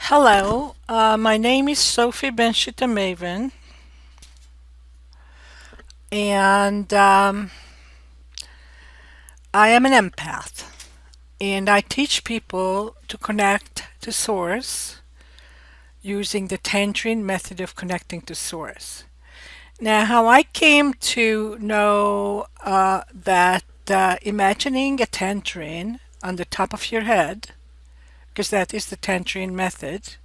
Hello, my name is Sophie Benchita Maven, and I am an empath. And I teach people to connect to Source using the Tangerine method of connecting to Source. Now, how I came to know that imagining a tangerine on the top of your head, because that is the Tangerine method,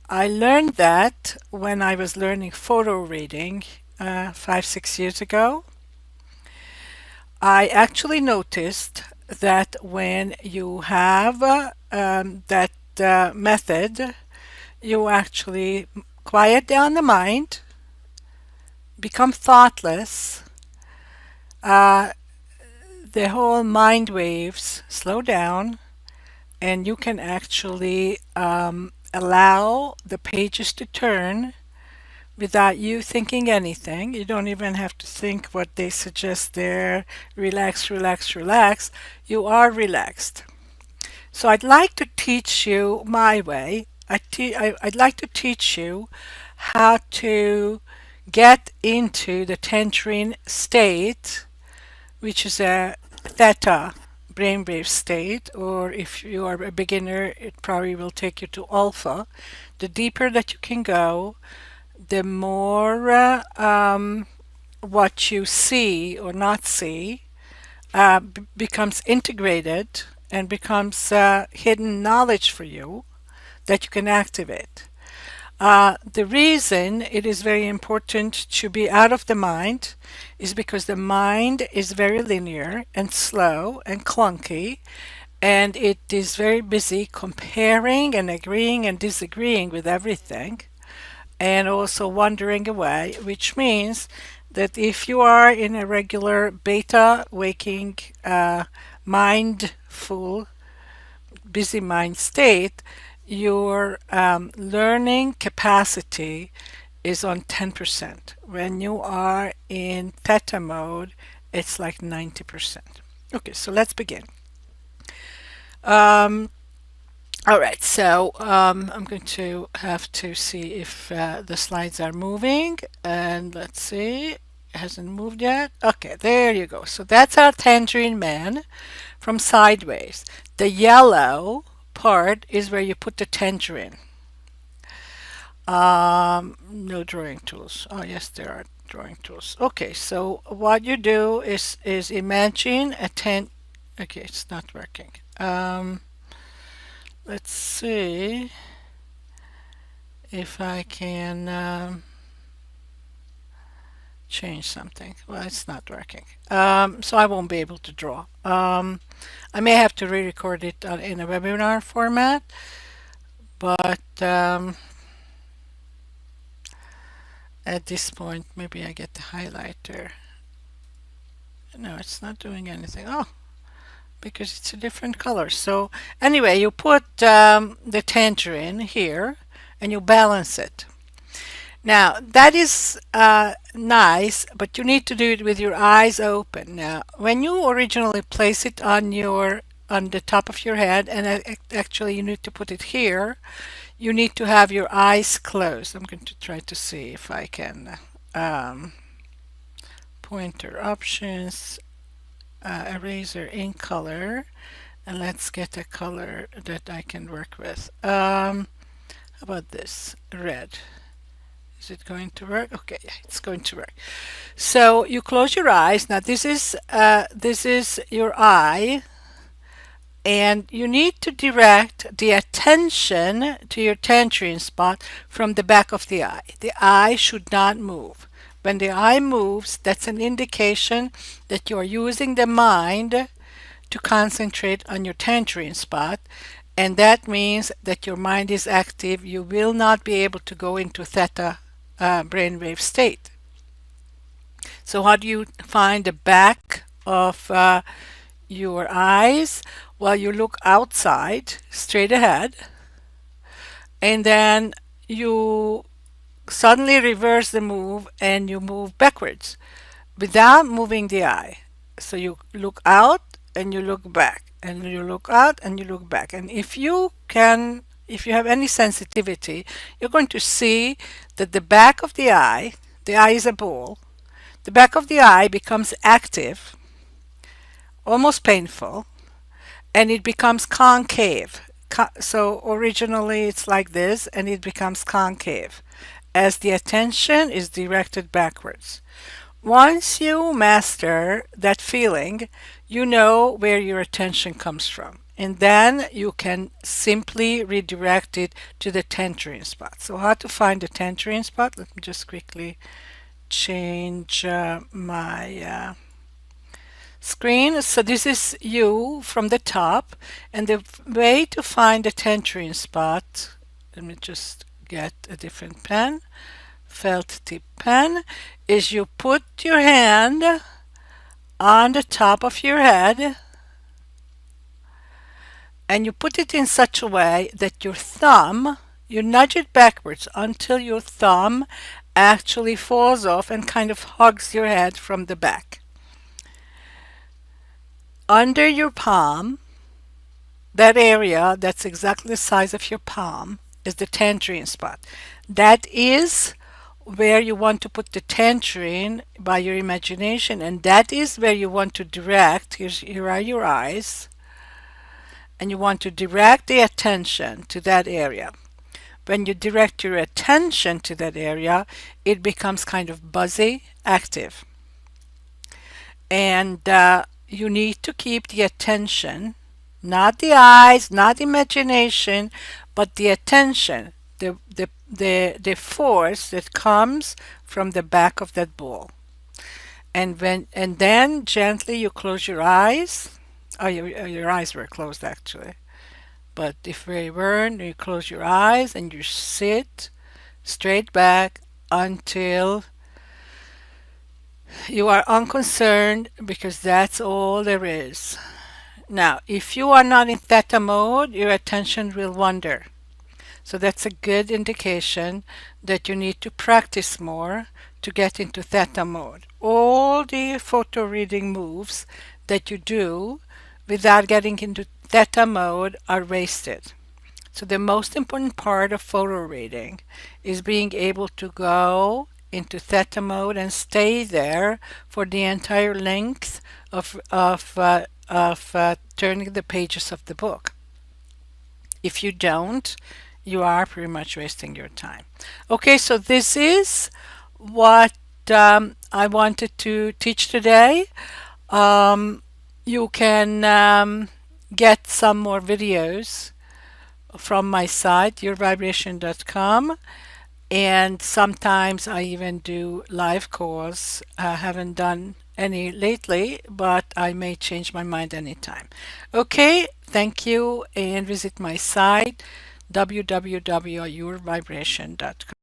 I learned that when I was learning photo reading 5, 6 years ago. I actually noticed that when you have that method, you actually quiet down the mind, become thoughtless, uh, the whole mind waves slow down, and you can actually allow the pages to turn without you thinking anything. You don't even have to think what they suggest there. Relax, relax, relax. You are relaxed. So I'd like to teach you my way. I'd like to teach you how to get into the Tangerine state, which is a Theta brainwave state, or if you are a beginner, it probably will take you to Alpha. The deeper that you can go, the more what you see or not see becomes integrated and becomes hidden knowledge for you that you can activate. The reason it is very important to be out of the mind is because the mind is very linear and slow and clunky, and it is very busy comparing and agreeing and disagreeing with everything and also wandering away, which means that if you are in a regular beta waking, mindful, busy mind state, your learning capacity is on 10%. When you are in theta mode, it's like 90%. Okay, so let's begin. Um, all right, so I'm going to have to see if the slides are moving, and let's see, it hasn't moved yet. Okay, there you go. So that's our Tangerine Man from sideways. The yellow part is where you put the tangerine. No drawing tools. Oh yes, there are drawing tools. Okay, so what you do is imagine a ten. Okay, it's not working. Let's see if I can change something. Well, it's not working. So I won't be able to draw. I may have to re-record it in a webinar format, but at this point, maybe I get the highlighter. No, it's not doing anything. Oh, because it's a different color. So anyway, you put the tangerine here and you balance it. Now, that is nice, but you need to do it with your eyes open. Now, when you originally place it on the top of your head, and actually you need to put it here, you need to have your eyes closed. I'm going to try to see if I can pointer options, eraser in color, and let's get a color that I can work with. How about this? Red. Is it going to work? Okay, yeah, it's going to work. So you close your eyes. Now this is your eye, and you need to direct the attention to your tangerine spot from the back of the eye. The eye should not move. When the eye moves, that's an indication that you are using the mind to concentrate on your tangerine spot, and that means that your mind is active. You will not be able to go into theta brainwave state. So how do you find the back of your eyes? Well, you look outside, straight ahead, and then you suddenly reverse the move and you move backwards without moving the eye. So you look out and you look back, and you look out and you look back. And if you can if you have any sensitivity, you're going to see that the back of the eye is a ball, the back of the eye becomes active, almost painful, and it becomes concave. So originally it's like this, and it becomes concave as the attention is directed backwards. Once you master that feeling, you know where your attention comes from. And then you can simply redirect it to the tangerine spot. So how to find the tangerine spot? Let me just quickly change my screen. So this is you from the top, and the way to find the tangerine spot, let me just get a different pen, felt tip pen, is you put your hand on the top of your head and you put it in such a way that your thumb, you nudge it backwards until your thumb actually falls off and kind of hugs your head from the back. Under your palm, that area that's exactly the size of your palm is the tangerine spot. That is where you want to put the tangerine by your imagination, and that is where you want to direct. Here are your eyes, and you want to direct the attention to that area. When you direct your attention to that area, it becomes kind of buzzy, active. And you need to keep the attention, not the eyes, not imagination, but the attention, the force that comes from the back of that ball. And then gently you close your eyes. Oh, your eyes were closed actually. But if they weren't, you close your eyes and you sit straight back until you are unconcerned, because that's all there is. Now, if you are not in theta mode, your attention will wander. So that's a good indication that you need to practice more to get into theta mode. All the photo reading moves that you do without getting into theta mode are wasted. So the most important part of photo reading is being able to go into theta mode and stay there for the entire length of turning the pages of the book. If you don't, you are pretty much wasting your time. Okay, so this is what I wanted to teach today. You can get some more videos from my site, yourvibration.com, and sometimes I even do live calls. I haven't done any lately, but I may change my mind anytime. Okay, thank you, and visit my site www.yourvibration.com.